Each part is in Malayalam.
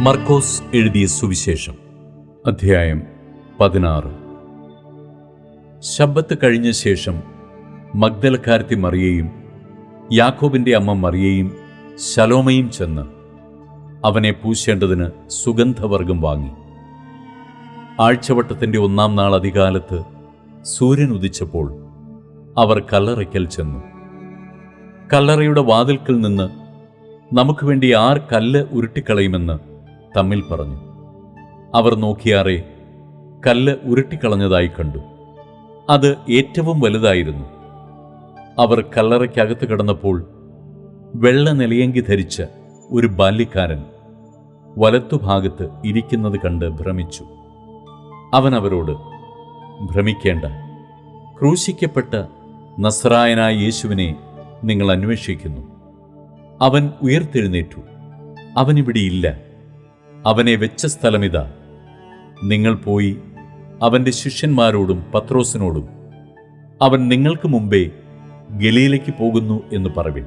മർക്കോസ് എഴുതിയ സുവിശേഷം അധ്യായം 16. ശബ്ബത്ത് കഴിഞ്ഞ ശേഷം മഗ്ദലക്കാരത്തി മറിയയും യാക്കോബിൻ്റെ അമ്മ മറിയയും ശലോമയും ചെന്ന് അവനെ പൂശേണ്ടതിന് സുഗന്ധവർഗം വാങ്ങി. ആഴ്ചവട്ടത്തിൻ്റെ 1-ാം നാൾ അതികാലത്ത് സൂര്യൻ ഉദിച്ചപ്പോൾ അവർ കല്ലറയ്ക്കൽ ചെന്നു. കല്ലറയുടെ വാതിൽക്കൽ നിന്ന് നമുക്ക് വേണ്ടി ആർ കല്ല് ഉരുട്ടിക്കളയുമെന്ന് തമ്മിൽ പറഞ്ഞു. അവർ നോക്കിയാറെ കല്ല് ഉരുട്ടിക്കളഞ്ഞതായി കണ്ടു. അത് ഏറ്റവും വലുതായിരുന്നു. അവർ കല്ലറയ്ക്കകത്ത് കിടന്നപ്പോൾ വെള്ള നിലയങ്കി ധരിച്ച ഒരു ബാല്യക്കാരൻ വലത്തുഭാഗത്ത് ഇരിക്കുന്നത് കണ്ട് ഭ്രമിച്ചു. അവൻ അവരോട്, ഭ്രമിക്കേണ്ട, ക്രൂശിക്കപ്പെട്ട നസ്രായനായ യേശുവിനെ നിങ്ങൾ അന്വേഷിക്കുന്നു. അവൻ ഉയർത്തെഴുന്നേറ്റു. അവനിവിടെയില്ല. അവനെ വെച്ച സ്ഥലമിതാ. നിങ്ങൾ പോയി അവൻ്റെ ശിഷ്യന്മാരോടും പത്രോസിനോടും അവൻ നിങ്ങൾക്ക് മുമ്പേ ഗലീലയ്ക്ക് പോകുന്നു എന്ന് പറവിൻ.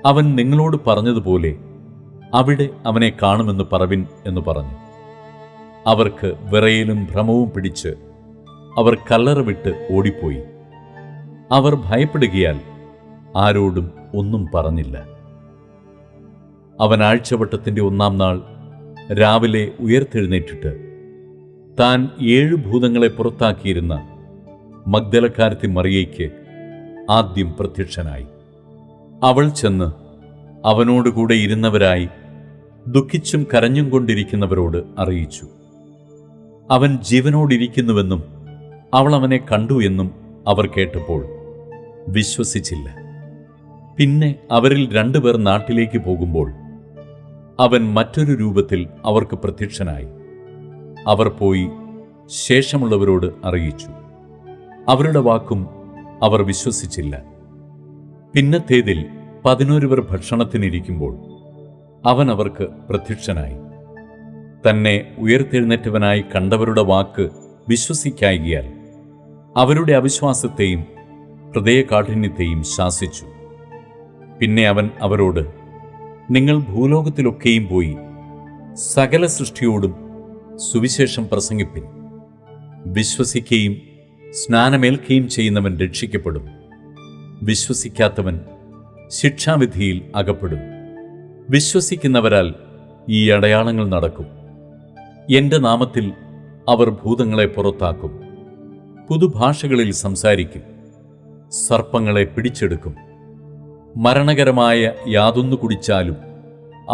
അവൻ നിങ്ങളോട് പറഞ്ഞതുപോലെ അവിടെ അവനെ കാണുമെന്ന് പറവിൻ എന്ന് പറഞ്ഞു. അവർക്ക് വിറയലും ഭ്രമവും പിടിച്ച് അവർ കല്ലറ വിട്ട് ഓടിപ്പോയി. അവർ ഭയപ്പെടുകയാൽ ആരോടും ഒന്നും പറഞ്ഞില്ല. അവൻ ആഴ്ചവട്ടത്തിൻ്റെ 1-ാം നാൾ രാവിലെ ഉയർത്തെഴുന്നേറ്റിട്ട് താൻ 7 ഭൂതങ്ങളെ പുറത്താക്കിയിരുന്ന മഗ്ദലക്കാരത്തി മറിയയ്ക്ക് ആദ്യം പ്രത്യക്ഷനായി. അവൾ ചെന്ന് അവനോടുകൂടെ ഇരുന്നവരായി ദുഃഖിച്ചും കരഞ്ഞും കൊണ്ടിരിക്കുന്നവരോട് അറിയിച്ചു. അവൻ ജീവനോടിരിക്കുന്നുവെന്നും അവൾ അവനെ കണ്ടു എന്നും അവർ കേട്ടപ്പോൾ വിശ്വസിച്ചില്ല. പിന്നെ അവരിൽ 2 പേർ നാട്ടിലേക്ക് പോകുമ്പോൾ അവൻ മറ്റൊരു രൂപത്തിൽ അവർക്ക് പ്രത്യക്ഷനായി. അവർ പോയി ശേഷമുള്ളവരോട് അറിയിച്ചു. അവരുടെ വാക്കും അവർ വിശ്വസിച്ചില്ല. പിന്നത്തേതിൽ 11 പേർ ഭക്ഷണത്തിനിരിക്കുമ്പോൾ അവൻ അവർക്ക് പ്രത്യക്ഷനായി. തന്നെ ഉയർത്തെഴുന്നേറ്റവനായി കണ്ടവരുടെ വാക്ക് വിശ്വസിക്കായികയാൽ അവരുടെ അവിശ്വാസത്തെയും ഹൃദയകാഠിന്യത്തെയും ശാസിച്ചു. പിന്നെ അവൻ അവരോട്, നിങ്ങൾ ഭൂലോകത്തിലൊക്കെയും പോയി സകല സൃഷ്ടിയോടും സുവിശേഷം പ്രസംഗിപ്പിൻ. വിശ്വസിക്കുകയും സ്നാനമേൽക്കുകയും ചെയ്യുന്നവൻ രക്ഷിക്കപ്പെടും. വിശ്വസിക്കാത്തവൻ ശിക്ഷാവിധിയിൽ അകപ്പെടും. വിശ്വസിക്കുന്നവരാൽ ഈ അടയാളങ്ങൾ നടക്കും. എൻ്റെ നാമത്തിൽ അവർ ഭൂതങ്ങളെ പുറത്താക്കും. പുതുഭാഷകളിൽ സംസാരിക്കും. സർപ്പങ്ങളെ പിടിച്ചെടുക്കും. മരണകരമായ യാതൊന്നു കുടിച്ചാലും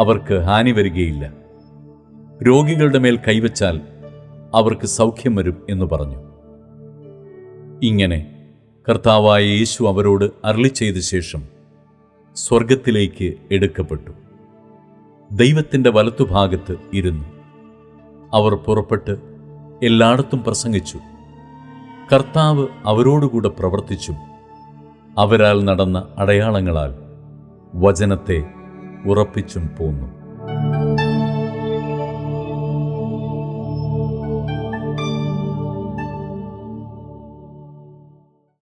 അവർക്ക് ഹാനി വരികയില്ല. രോഗികളുടെ മേൽ കൈവച്ചാൽ അവർക്ക് സൗഖ്യം വരും എന്ന് പറഞ്ഞു. ഇങ്ങനെ കർത്താവായ യേശു അവരോട് അരുളിച്ചെയ്ത ശേഷം സ്വർഗത്തിലേക്ക് എടുക്കപ്പെട്ടു. ദൈവത്തിൻ്റെ വലത്തുഭാഗത്ത് ഇരുന്നു. അവർ പുറപ്പെട്ട് എല്ലായിടത്തും പ്രസംഗിച്ചു. കർത്താവ് അവരോടുകൂടെ പ്രവർത്തിച്ചും അവരാൽ നടന്ന അടയാളങ്ങളാൽ വചനത്തെ ഉറപ്പിച്ചും പോന്നു.